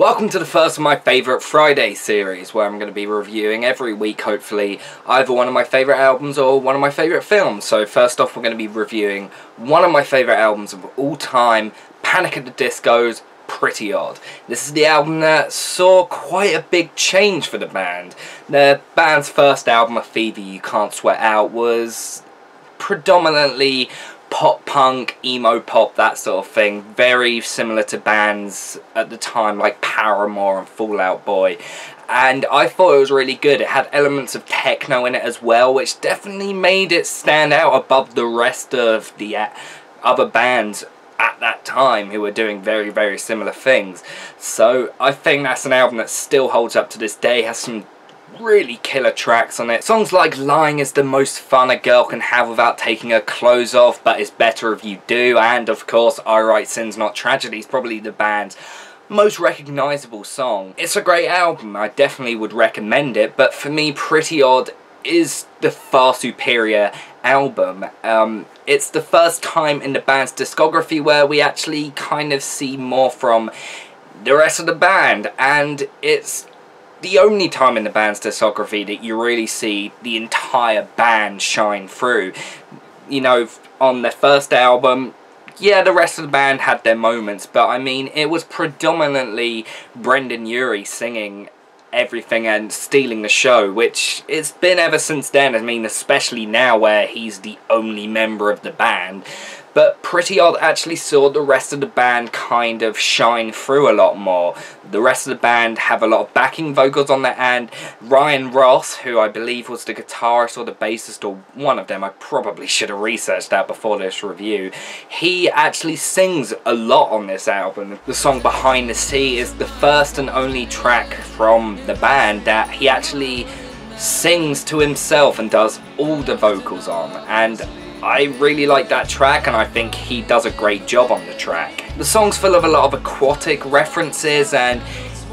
Welcome to the first of my favourite Friday series, where I'm going to be reviewing every week, hopefully, either one of my favourite albums or one of my favourite films. So first off, we're going to be reviewing one of my favourite albums of all time, Panic at the Disco's Pretty Odd. This is the album that saw quite a big change for the band. The band's first album, A Fever You Can't Sweat Out, was predominantly pop punk, emo pop, that sort of thing. Very similar to bands at the time like Paramore and Fall Out Boy. And I thought it was really good. It had elements of techno in it as well, which definitely made it stand out above the rest of the other bands at that time who were doing very, very similar things. So I think that's an album that still holds up to this day. Has some really killer tracks on it. Songs like Lying is the most fun a girl can have without taking her clothes off, but it's better if you do, and of course I Write Sins Not Tragedies, probably the band's most recognisable song. It's a great album, I definitely would recommend it, but for me Pretty Odd is the far superior album. It's the first time in the band's discography where we actually kind of see more from the rest of the band, and it's the only time in the band's discography that you really see the entire band shine through. You know, on their first album, yeah, the rest of the band had their moments, but I mean, it was predominantly Brendon Urie singing everything and stealing the show, which it's been ever since then. I mean, especially now where he's the only member of the band. But Pretty Odd actually saw the rest of the band kind of shine through a lot more. The rest of the band have a lot of backing vocals on there, and Ryan Ross, who I believe was the guitarist or the bassist or one of them, I probably should have researched that before this review, he actually sings a lot on this album. The song Behind the Sea is the first and only track from the band that he actually sings to himself and does all the vocals on, and I really like that track, and I think he does a great job on the track. The song's full of a lot of aquatic references, and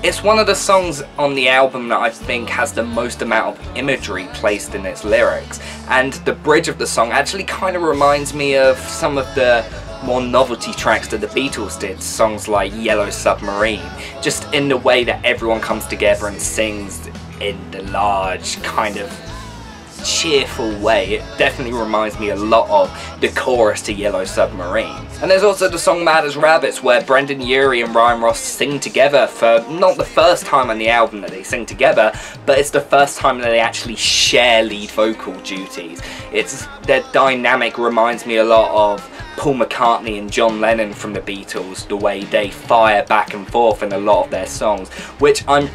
it's one of the songs on the album that I think has the most amount of imagery placed in its lyrics. And the bridge of the song actually kind of reminds me of some of the more novelty tracks that the Beatles did, songs like Yellow Submarine, just in the way that everyone comes together and sings in the large kind of cheerful way. It definitely reminds me a lot of the chorus to Yellow Submarine. And there's also the song Mad as Rabbits, where Brendon Urie and Ryan Ross sing together for not the first time on the album that they sing together, but it's the first time that they actually share lead vocal duties. Their dynamic reminds me a lot of Paul McCartney and John Lennon from the Beatles, the way they fire back and forth in a lot of their songs, which I'm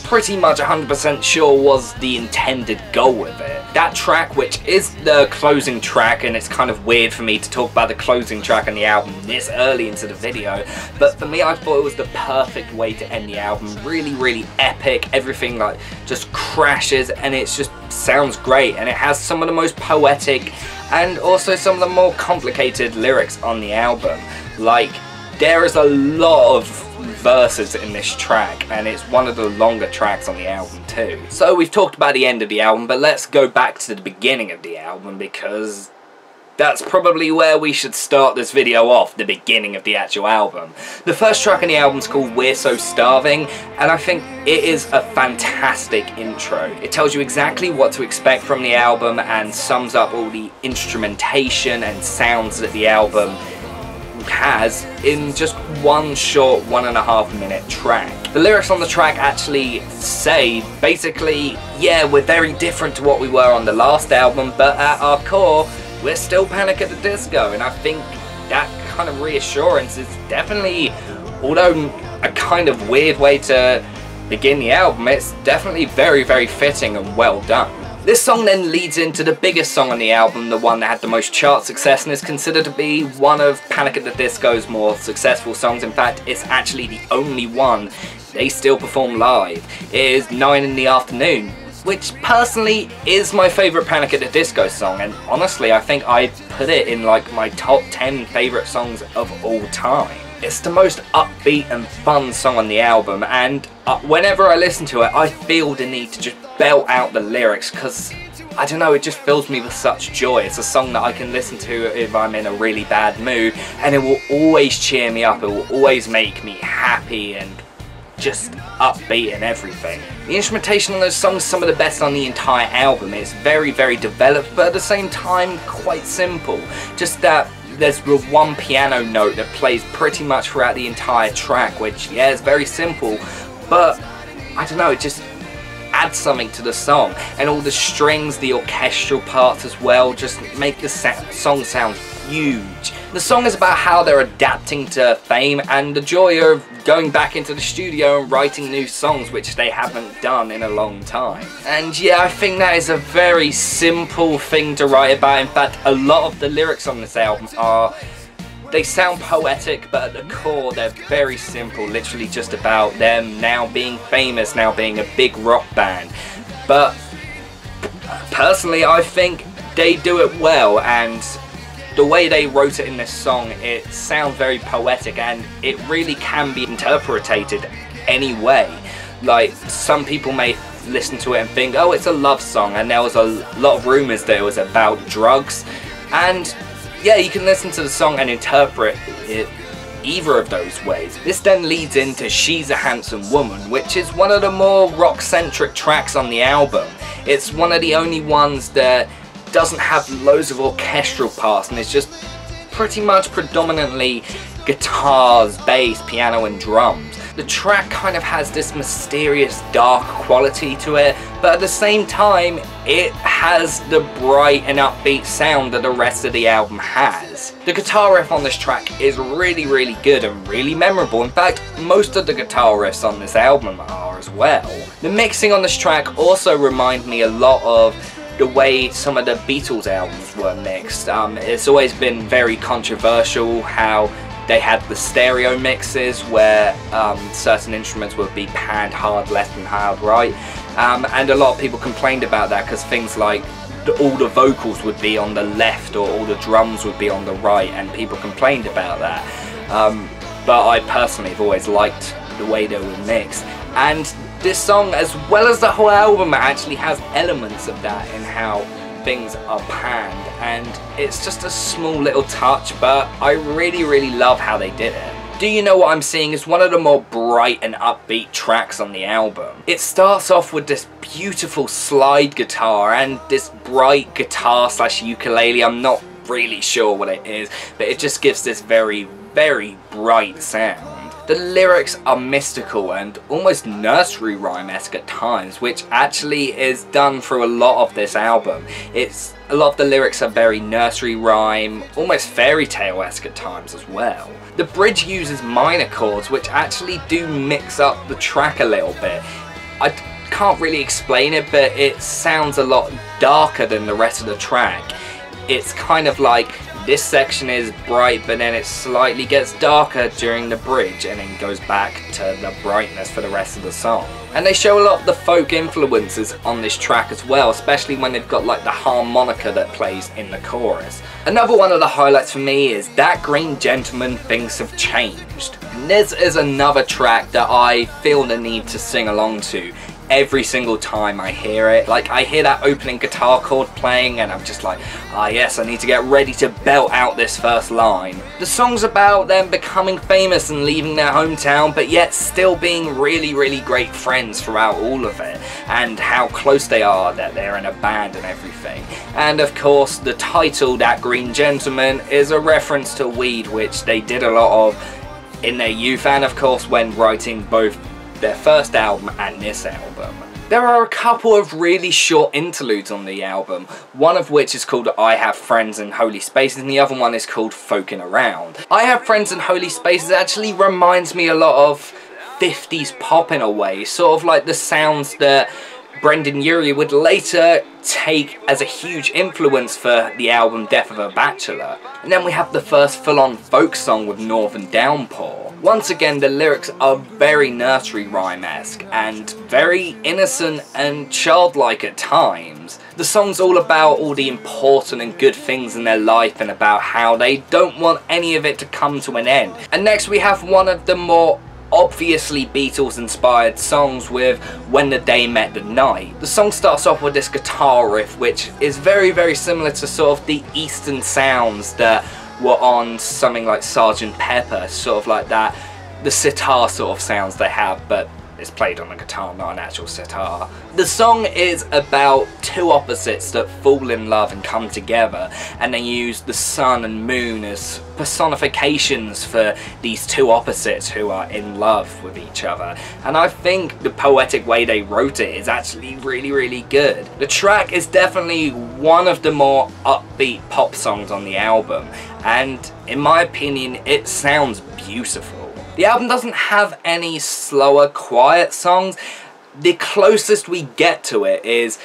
pretty much 100% sure was the intended goal with it. That track, which is the closing track, and it's kind of weird for me to talk about the closing track on the album this early into the video, but for me I thought it was the perfect way to end the album. Really, really epic. Everything like just crashes, and it just sounds great, and it has some of the most poetic and also some of the more complicated lyrics on the album. Like, there is a lot of verses in this track, and it's one of the longer tracks on the album too. So we've talked about the end of the album, but let's go back to the beginning of the album, because that's probably where we should start this video off, the beginning of the actual album. The first track on the album is called We're So Starving, and I think it is a fantastic intro. It tells you exactly what to expect from the album and sums up all the instrumentation and sounds that the album has in just one short 1.5 minute track. The lyrics on the track actually say, basically, yeah, we're very different to what we were on the last album, but at our core, we're still Panic at the Disco, and I think that kind of reassurance is definitely, although a kind of weird way to begin the album, it's definitely very, very fitting and well done. This song then leads into the biggest song on the album, the one that had the most chart success, and is considered to be one of Panic at the Disco's more successful songs. In fact, it's actually the only one they still perform live. It is 9 in the Afternoon, which personally is my favourite Panic at the Disco song, and honestly I think I'd put it in like my top 10 favourite songs of all time. It's the most upbeat and fun song on the album, and whenever I listen to it I feel the need to just belt out the lyrics, because I don't know, it just fills me with such joy. It's a song that I can listen to if I'm in a really bad mood, and it will always cheer me up, it will always make me happy and just upbeat and everything. The instrumentation on those songs is some of the best on the entire album. It's very, very developed, but at the same time quite simple. Just that there's the one piano note that plays pretty much throughout the entire track, which, yeah, is very simple, but I don't know, it just adds something to the song. And all the strings, the orchestral parts as well, just make the song sound huge. The song is about how they're adapting to fame and the joy of going back into the studio and writing new songs which they haven't done in a long time. And yeah, I think that is a very simple thing to write about. In fact, a lot of the lyrics on this album they sound poetic, but at the core they're very simple, literally just about them now being famous, now being a big rock band. But personally, I think they do it well, and the way they wrote it in this song, it sounds very poetic and it really can be interpreted any way. Like, some people may listen to it and think, oh, it's a love song, and there was a lot of rumours that it was about drugs, and yeah, you can listen to the song and interpret it either of those ways. This then leads into She's a Handsome Woman, which is one of the more rock-centric tracks on the album. It's one of the only ones that doesn't have loads of orchestral parts, and it's just pretty much predominantly guitars, bass, piano and drums. The track kind of has this mysterious dark quality to it, but at the same time it has the bright and upbeat sound that the rest of the album has. The guitar riff on this track is really, really good and really memorable. In fact, most of the guitar riffs on this album are as well. The mixing on this track also reminds me a lot of the way some of the Beatles albums were mixed. It's always been very controversial how they had the stereo mixes where certain instruments would be panned hard left and hard right, and a lot of people complained about that because things like all the vocals would be on the left or all the drums would be on the right, and people complained about that. But I personally have always liked the way they were mixed, and this song, as well as the whole album, actually has elements of that in how things are panned, and it's just a small little touch, but I really, really love how they did it. Do You Know What I'm Seeing is one of the more bright and upbeat tracks on the album. It starts off with this beautiful slide guitar and this bright guitar slash ukulele. I'm not really sure what it is, but it just gives this very, very bright sound. The lyrics are mystical and almost nursery rhyme-esque at times, which actually is done through a lot of this album. A lot of the lyrics are very nursery rhyme, almost fairy tale-esque at times as well. The bridge uses minor chords, which actually do mix up the track a little bit. I can't really explain it, but it sounds a lot darker than the rest of the track. It's kind of like this section is bright, but then it slightly gets darker during the bridge and then goes back to the brightness for the rest of the song. And they show a lot of the folk influences on this track as well, especially when they've got like the harmonica that plays in the chorus. Another one of the highlights for me is That Green Gentleman Things Have Changed. And this is another track that I feel the need to sing along to every single time I hear it. Like, I hear that opening guitar chord playing and I'm just like, ah yes, I need to get ready to belt out this first line. The song's about them becoming famous and leaving their hometown, but yet still being really, really great friends throughout all of it, and how close they are, that they're in a band and everything. And of course, the title, That Green Gentleman, is a reference to weed, which they did a lot of in their youth, and of course when writing both their first album and this album. There are a couple of really short interludes on the album, one of which is called I Have Friends in Holy Spaces and the other one is called Folkin' Around. I Have Friends in Holy Spaces actually reminds me a lot of 50s pop in a way, sort of like the sounds that Brendan Urie would later take as a huge influence for the album Death of a Bachelor. And then we have the first full-on folk song with Northern Downpour. Once again, the lyrics are very nursery rhyme-esque and very innocent and childlike at times. The song's all about all the important and good things in their life and about how they don't want any of it to come to an end. And next we have one of the more obviously Beatles inspired songs with When the Day Met the Night. The song starts off with this guitar riff which is very, very similar to sort of the Eastern sounds that were on something like Sgt. Pepper, sort of like that the sitar sort of sounds they have, but it's played on a guitar, not an actual sitar. The song is about two opposites that fall in love and come together, and they use the sun and moon as personifications for these two opposites who are in love with each other. And I think the poetic way they wrote it is actually really, really good. The track is definitely one of the more upbeat pop songs on the album, and in my opinion, it sounds beautiful. The album doesn't have any slower, quiet songs. The closest we get to it is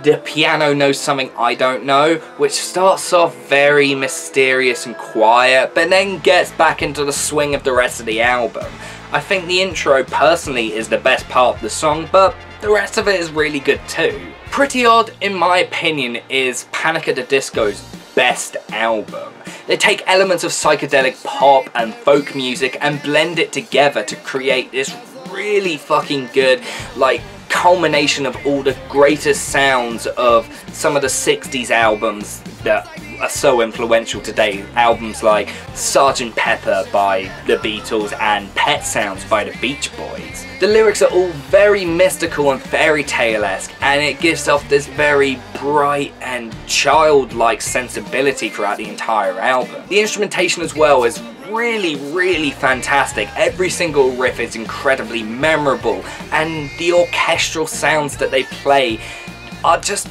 The Piano Knows Something I Don't Know, which starts off very mysterious and quiet, but then gets back into the swing of the rest of the album. I think the intro, personally, is the best part of the song, but the rest of it is really good too. Pretty Odd, in my opinion, is Panic! At the Disco's best album. They take elements of psychedelic pop and folk music and blend it together to create this really fucking good, like, culmination of all the greatest sounds of some of the 60s albums that are so influential today. Albums like Sgt. Pepper by the Beatles and Pet Sounds by the Beach Boys. The lyrics are all very mystical and fairy tale-esque, and it gives off this very bright and childlike sensibility throughout the entire album. The instrumentation as well is really, really fantastic. Every single riff is incredibly memorable, and the orchestral sounds that they play are just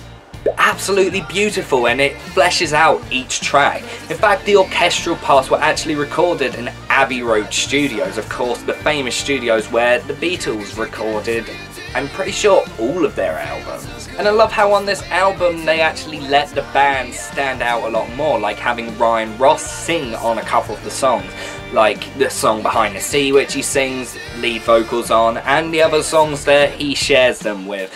absolutely beautiful, and it fleshes out each track. In fact, the orchestral parts were actually recorded in Abbey Road Studios, of course the famous studios where the Beatles recorded, I'm pretty sure, all of their albums. And I love how on this album they actually let the band stand out a lot more, like having Ryan Ross sing on a couple of the songs, like the song Behind the Sea, which he sings lead vocals on, and the other songs that he shares them with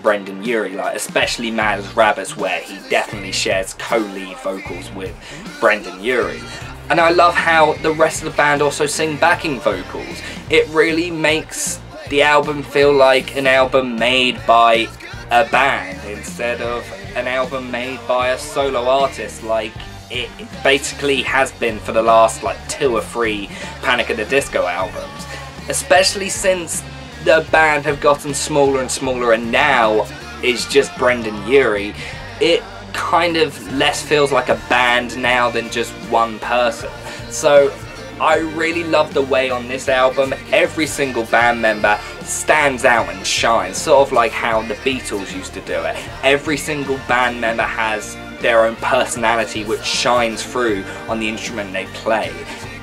Brendan Urie, like especially Mad as Rabbits, where he definitely shares co-lead vocals with Brendan Urie. And I love how the rest of the band also sing backing vocals. It really makes the album feel like an album made by a band instead of an album made by a solo artist, like it basically has been for the last like 2 or 3 Panic! At the Disco albums. Especially since the band have gotten smaller and smaller and now is just Brendan Urie, it kind of less feels like a band now than just one person. So I really love the way on this album every single band member stands out and shines, sort of like how the Beatles used to do it. Every single band member has their own personality which shines through on the instrument they play.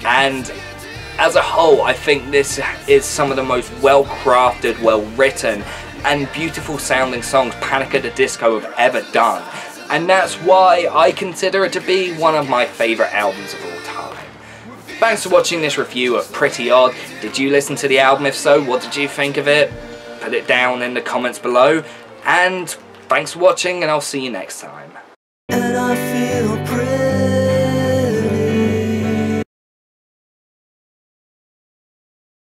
And as a whole, I think this is some of the most well-crafted, well-written and beautiful sounding songs Panic! At the Disco have ever done. And that's why I consider it to be one of my favourite albums of all time. Thanks for watching this review of Pretty Odd. Did you listen to the album? If so, what did you think of it? Put it down in the comments below. And thanks for watching, and I'll see you next time. And I feel pretty.